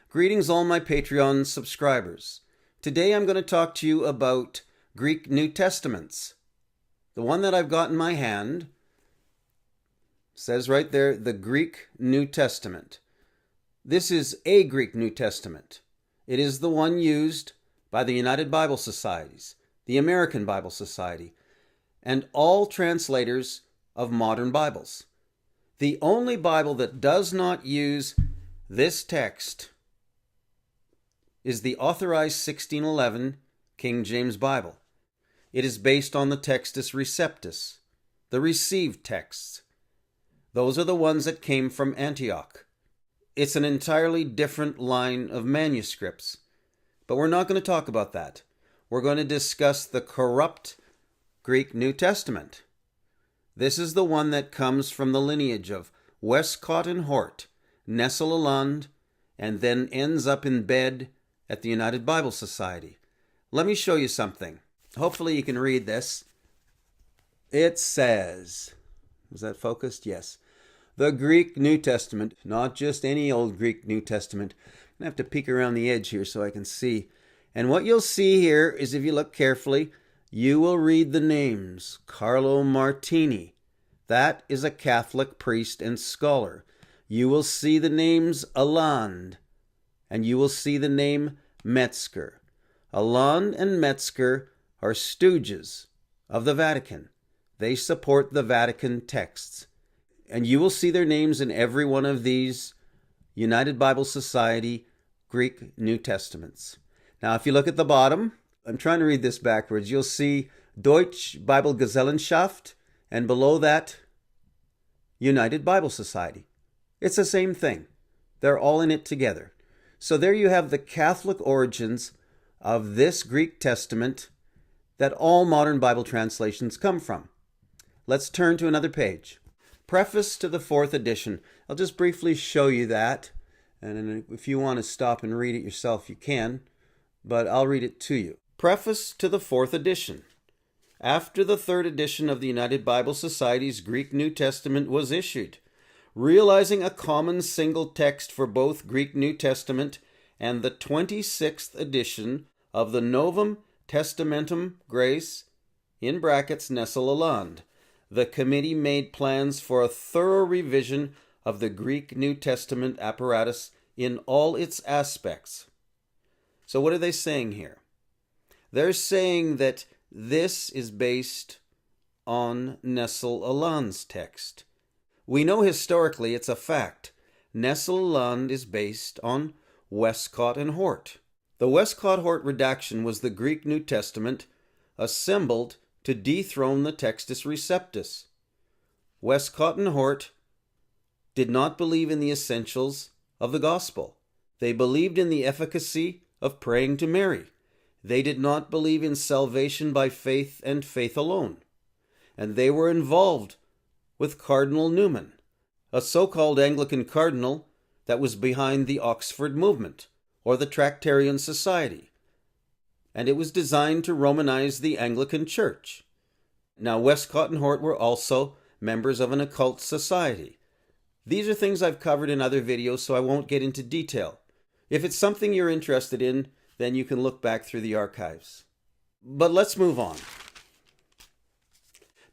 Greetings all my Patreon subscribers. Today I'm going to talk to you about Greek New Testaments. The one that I've got in my hand says right there, the Greek New Testament. This is a Greek New Testament. It is the one used by the United Bible Societies, the American Bible Society, and all translators of modern Bibles. The only Bible that does not use this text is the Authorized 1611 King James Bible. It is based on the Textus Receptus, the received texts. Those are the ones that came from Antioch. It's an entirely different line of manuscripts, but we're not going to talk about that. We're going to discuss the corrupt Greek New Testament. This is the one that comes from the lineage of Westcott and Hort, Nestle-Aland, and then ends up in bed at the United Bible Society. Let me show you something. Hopefully you can read this. It says, is that focused? Yes. The Greek New Testament, not just any old Greek New Testament. I'm going to have to peek around the edge here so I can see. And what you'll see here is, if you look carefully, you will read the names. Carlo Martini. That is a Catholic priest and scholar. You will see the names Aland, and you will see the name Metzger. Aland and Metzger are stooges of the Vatican. They support the Vatican texts. And you will see their names in every one of these United Bible Society Greek New Testaments. Now, if you look at the bottom, I'm trying to read this backwards. You'll see Deutsche Bibelgesellschaft, and below that, United Bible Society. It's the same thing. They're all in it together. So there you have the Catholic origins of this Greek Testament that all modern Bible translations come from. Let's turn to another page. Preface to the 4th edition. I'll just briefly show you that. And if you want to stop and read it yourself, you can. But I'll read it to you. Preface to the 4th edition. After the 3rd edition of the United Bible Society's Greek New Testament was issued, realizing a common single text for both Greek New Testament and the 26th edition of the Novum Testamentum Graece, in brackets Nestle-Aland, the committee made plans for a thorough revision of the Greek New Testament apparatus in all its aspects. So what are they saying here? They're saying that this is based on Nestle-Aland's text. We know historically it's a fact. Nestle-Aland is based on Westcott and Hort. The Westcott-Hort redaction was the Greek New Testament assembled to dethrone the Textus Receptus. Westcott and Hort did not believe in the essentials of the gospel. They believed in the efficacy of praying to Mary. They did not believe in salvation by faith and faith alone. And they were involved with Cardinal Newman, a so-called Anglican cardinal that was behind the Oxford movement, or the Tractarian Society. And it was designed to Romanize the Anglican Church. Now, Westcott and Hort were also members of an occult society. These are things I've covered in other videos, so I won't get into detail. If it's something you're interested in, then you can look back through the archives. But let's move on.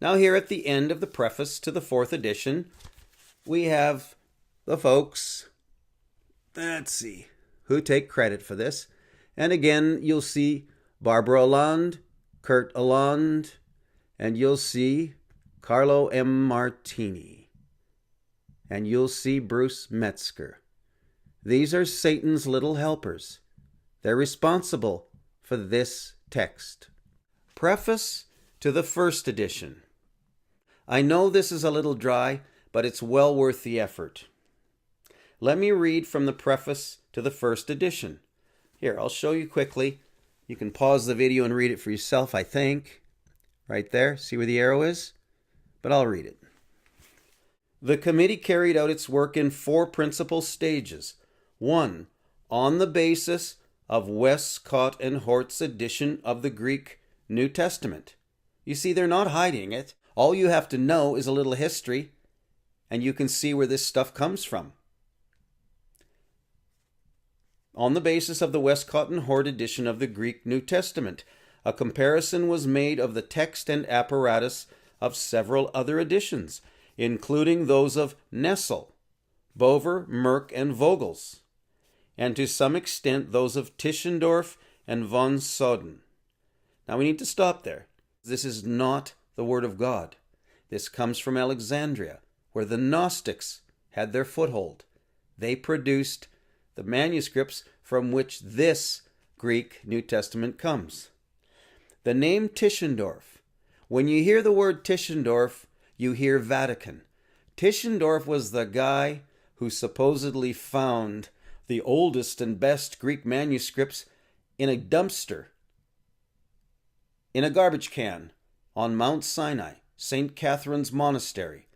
Now, here at the end of the preface to the 4th edition, we have the folks, let's see, who take credit for this. And again, you'll see Barbara Aland, Kurt Aland, and you'll see Carlo M. Martini. And you'll see Bruce Metzger. These are Satan's little helpers. They're responsible for this text. Preface to the 1st edition. I know this is a little dry, but it's well worth the effort. Let me read from the preface to the 1st edition. Here, I'll show you quickly. You can pause the video and read it for yourself, I think. Right there, see where the arrow is? But I'll read it. The committee carried out its work in 4 principal stages. 1. On the basis of Westcott and Hort's edition of the Greek New Testament. You see, they're not hiding it. All you have to know is a little history, and you can see where this stuff comes from. On the basis of the Westcott and Hort edition of the Greek New Testament, a comparison was made of the text and apparatus of several other editions, including those of Nessel, Bover, Merck, and Vogels, and to some extent those of Tischendorf and von Soden. Now we need to stop there. This is not the Word of God. This comes from Alexandria, where the Gnostics had their foothold. They produced the manuscripts from which this Greek New Testament comes. The name Tischendorf. When you hear the word Tischendorf, you hear Vatican. Tischendorf was the guy who supposedly found the oldest and best Greek manuscripts in a dumpster, in a garbage can, on Mount Sinai, St. Catherine's Monastery.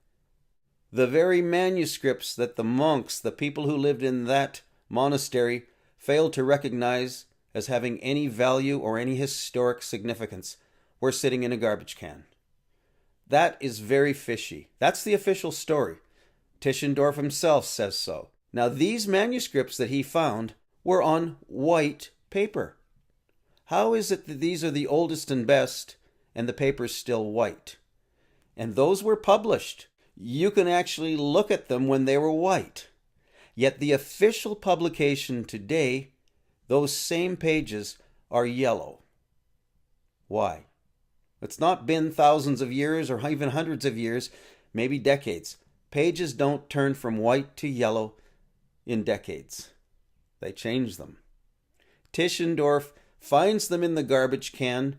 The very manuscripts that the monks, the people who lived in that monastery, failed to recognize as having any value or any historic significance, were sitting in a garbage can. That is very fishy. That's the official story. Tischendorf himself says so. Now, these manuscripts that he found were on white paper. How is it that these are the oldest and best and the paper's still white? And those were published. You can actually look at them when they were white. Yet the official publication today, those same pages are yellow. Why? It's not been thousands of years or even hundreds of years, maybe decades. Pages don't turn from white to yellow in decades. They change them. Tischendorf finds them in the garbage can,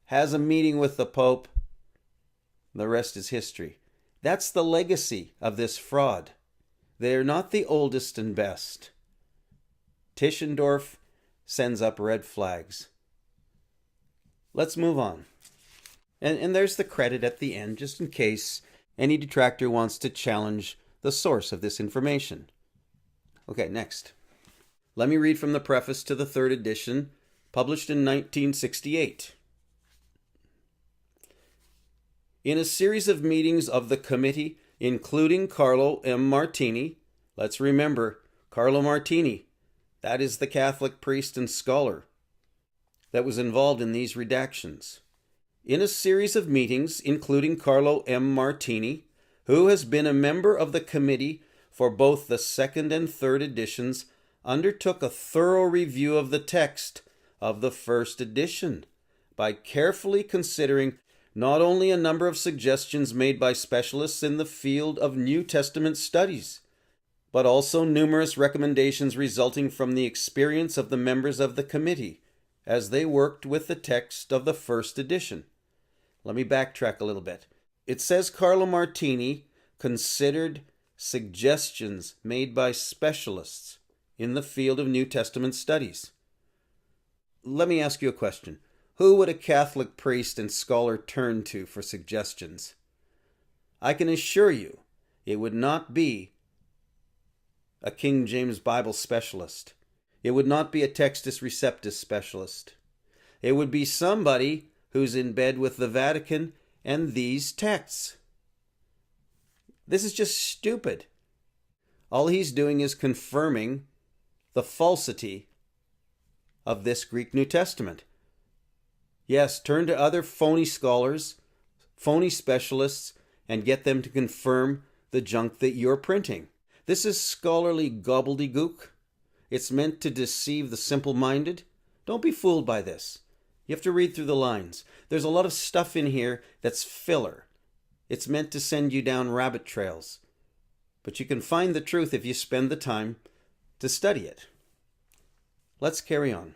has a meeting with the Pope. The rest is history. That's the legacy of this fraud. They are not the oldest and best. Tischendorf sends up red flags. Let's move on. And there's the credit at the end, just in case any detractor wants to challenge the source of this information. Okay, next. Let me read from the preface to the third edition, published in 1968. In a series of meetings of the committee, including Carlo M. Martini, let's remember, Carlo Martini, that is the Catholic priest and scholar that was involved in these redactions. In a series of meetings, including Carlo M. Martini, who has been a member of the committee for both the second and third editions, undertook a thorough review of the text of the first edition by carefully considering not only a number of suggestions made by specialists in the field of New Testament studies, but also numerous recommendations resulting from the experience of the members of the committee as they worked with the text of the first edition. Let me backtrack a little bit. It says Carlo Martini considered suggestions made by specialists in the field of New Testament studies. Let me ask you a question. Who would a Catholic priest and scholar turn to for suggestions? I can assure you it would not be a King James Bible specialist. It would not be a Textus Receptus specialist. It would be somebody who's in bed with the Vatican and these texts. This is just stupid. All he's doing is confirming the falsity of this Greek New Testament. Yes, turn to other phony scholars, phony specialists, and get them to confirm the junk that you're printing. This is scholarly gobbledygook. It's meant to deceive the simple-minded. Don't be fooled by this. You have to read through the lines. There's a lot of stuff in here that's filler. It's meant to send you down rabbit trails. But you can find the truth if you spend the time to study it. Let's carry on.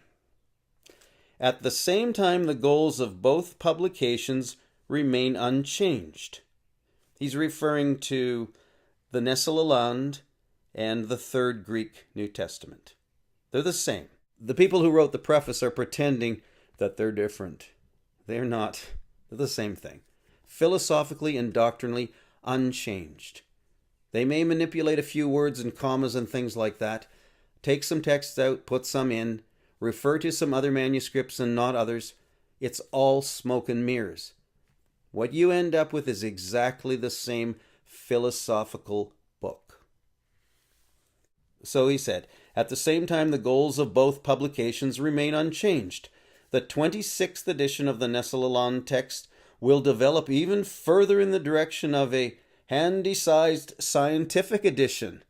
At the same time, the goals of both publications remain unchanged. He's referring to the Nestle-Aland and the Third Greek New Testament. They're the same. The people who wrote the preface are pretending that they're different. They're not. They're the same thing. Philosophically and doctrinally unchanged. They may manipulate a few words and commas and things like that, take some texts out, put some in, refer to some other manuscripts and not others. It's all smoke and mirrors. What you end up with is exactly the same philosophical book. So he said, At the same time, the goals of both publications remain unchanged. The 26th edition of the Nestle-Aland text will develop even further in the direction of a handy-sized scientific edition.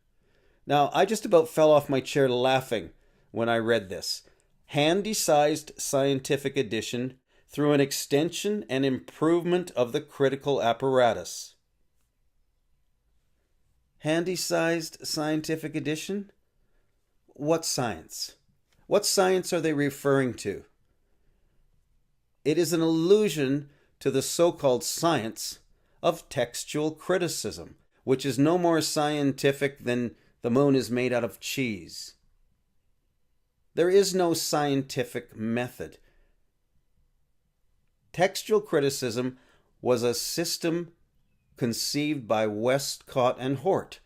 Now, I just about fell off my chair laughing when I read this. Handy-sized scientific edition through an extension and improvement of the critical apparatus. Handy-sized scientific edition? What science? What science are they referring to? It is an allusion to the so-called science of textual criticism, which is no more scientific than the moon is made out of cheese. There is no scientific method. Textual criticism was a system conceived by Westcott and Hort.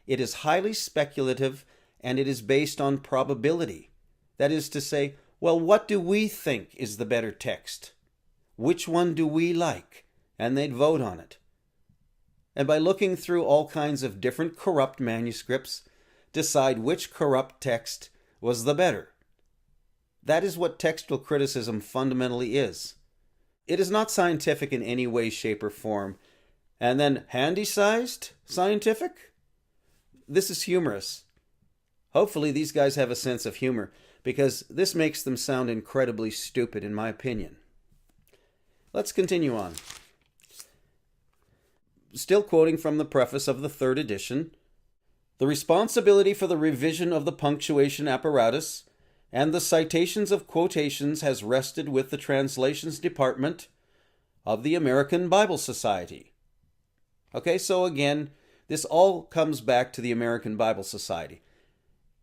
It is highly speculative and it is based on probability. That is to say, well, what do we think is the better text? Which one do we like? And they'd vote on it. And by looking through all kinds of different corrupt manuscripts, decide which corrupt text was the better. That is what textual criticism fundamentally is. It is not scientific in any way, shape, or form. And then handy-sized scientific? This is humorous. Hopefully these guys have a sense of humor, because this makes them sound incredibly stupid, in my opinion. Let's continue on. Still quoting from the preface of the third edition, the responsibility for the revision of the punctuation apparatus and the citations of quotations has rested with the translations department of the American Bible Society. Okay, so again, this all comes back to the American Bible Society.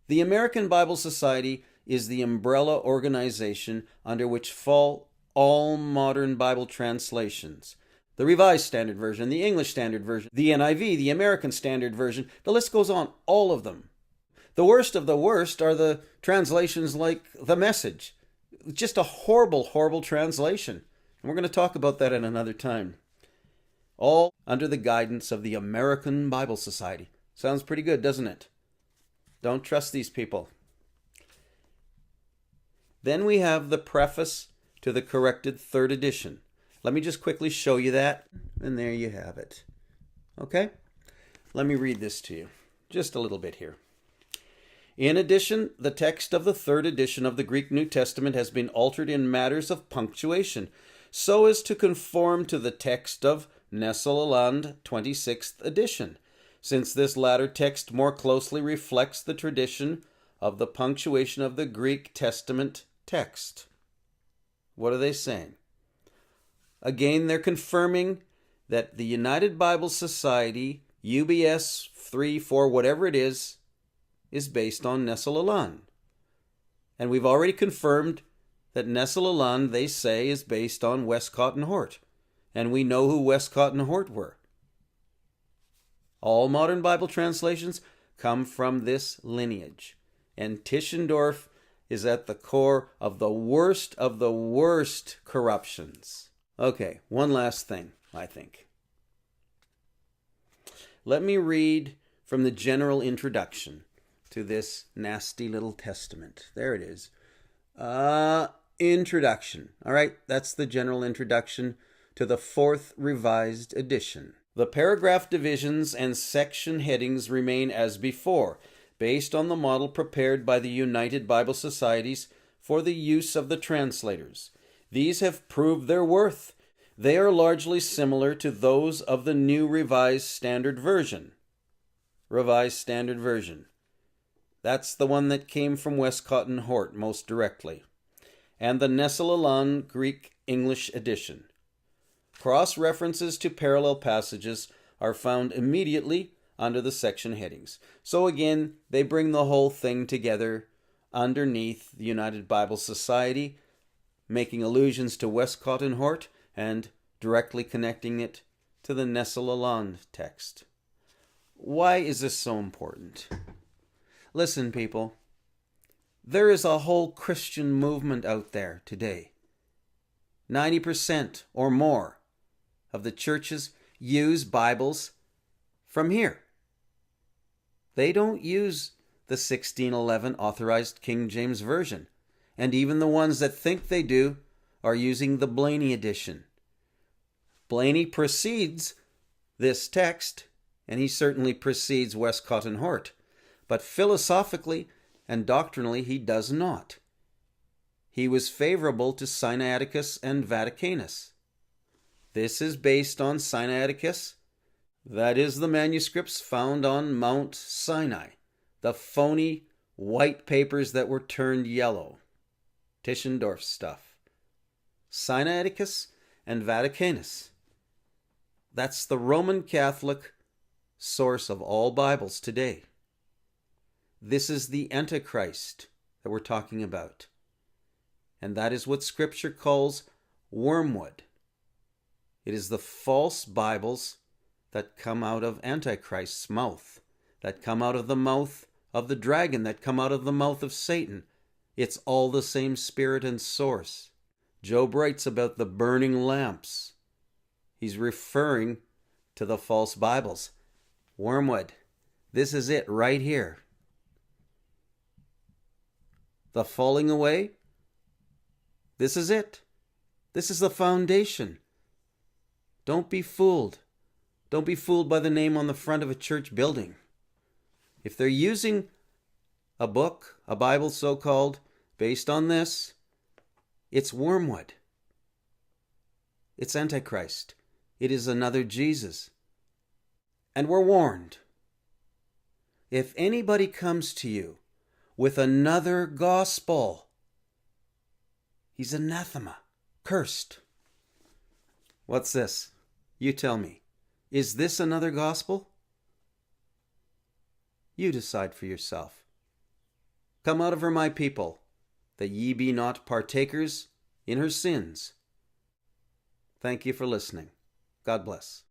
The American Bible Society is the umbrella organization under which fall all modern Bible translations. The Revised Standard Version, the English Standard Version, the NIV, the American Standard Version, the list goes on, all of them. The worst of the worst are the translations like The Message. Just a horrible, horrible translation. And we're going to talk about that at another time. All under the guidance of the American Bible Society. Sounds pretty good, doesn't it? Don't trust these people. Then we have the preface to the corrected third edition. Let me just quickly show you that, and there you have it. Okay? Let me read this to you. Just a little bit here. In addition, the text of the third edition of the Greek New Testament has been altered in matters of punctuation, so as to conform to the text of Nestle-Aland 26th edition, since this latter text more closely reflects the tradition of the punctuation of the Greek Testament text. What are they saying? Again, they're confirming that the United Bible Society, UBS 3, 4, whatever it is based on Nestle-Aland. And we've already confirmed that Nestle-Aland, they say, is based on Westcott and Hort. And we know who Westcott and Hort were. All modern Bible translations come from this lineage. And Tischendorf is at the core of the worst corruptions. Okay, one last thing, I think. Let me read from the general introduction to this nasty little testament. There it is. Introduction. All right, that's the general introduction to the fourth revised edition. The paragraph divisions and section headings remain as before, based on the model prepared by the United Bible Societies for the use of the translators. These have proved their worth. They are largely similar to those of the New Revised Standard Version. Revised Standard Version. That's the one that came from Westcott and Hort most directly. And the Nestle-Aland Greek English edition. Cross-references to parallel passages are found immediately under the section headings. So again, they bring the whole thing together underneath the United Bible Society, making allusions to Westcott and Hort and directly connecting it to the Nestle-Aland text. Why is this so important? Listen, people, there is a whole Christian movement out there today. 90% or more of the churches use Bibles from here. They don't use the 1611 Authorized King James Version, and even the ones that think they do are using the Blaney edition. Blaney precedes this text, and he certainly precedes Westcott and Hort, but philosophically and doctrinally he does not. He was favorable to Sinaiticus and Vaticanus. This is based on Sinaiticus, that is the manuscripts found on Mount Sinai, the phony white papers that were turned yellow. Tischendorf stuff. Sinaiticus and Vaticanus. That's the Roman Catholic source of all Bibles today. This is the Antichrist that we're talking about. And that is what Scripture calls wormwood. It is the false Bibles that come out of Antichrist's mouth, that come out of the mouth of the dragon, that come out of the mouth of Satan. It's all the same spirit and source. Job writes about the burning lamps. He's referring to the false Bibles. Wormwood. This is it right here. The falling away. This is it. This is the foundation. Don't be fooled. Don't be fooled by the name on the front of a church building. If they're using a book, a Bible so-called, based on this, it's wormwood. It's Antichrist. It is another Jesus. And we're warned. If anybody comes to you with another gospel, he's anathema, cursed. What's this? You tell me. Is this another gospel? You decide for yourself. Come out of her, my people, that ye be not partakers in her sins. Thank you for listening. God bless.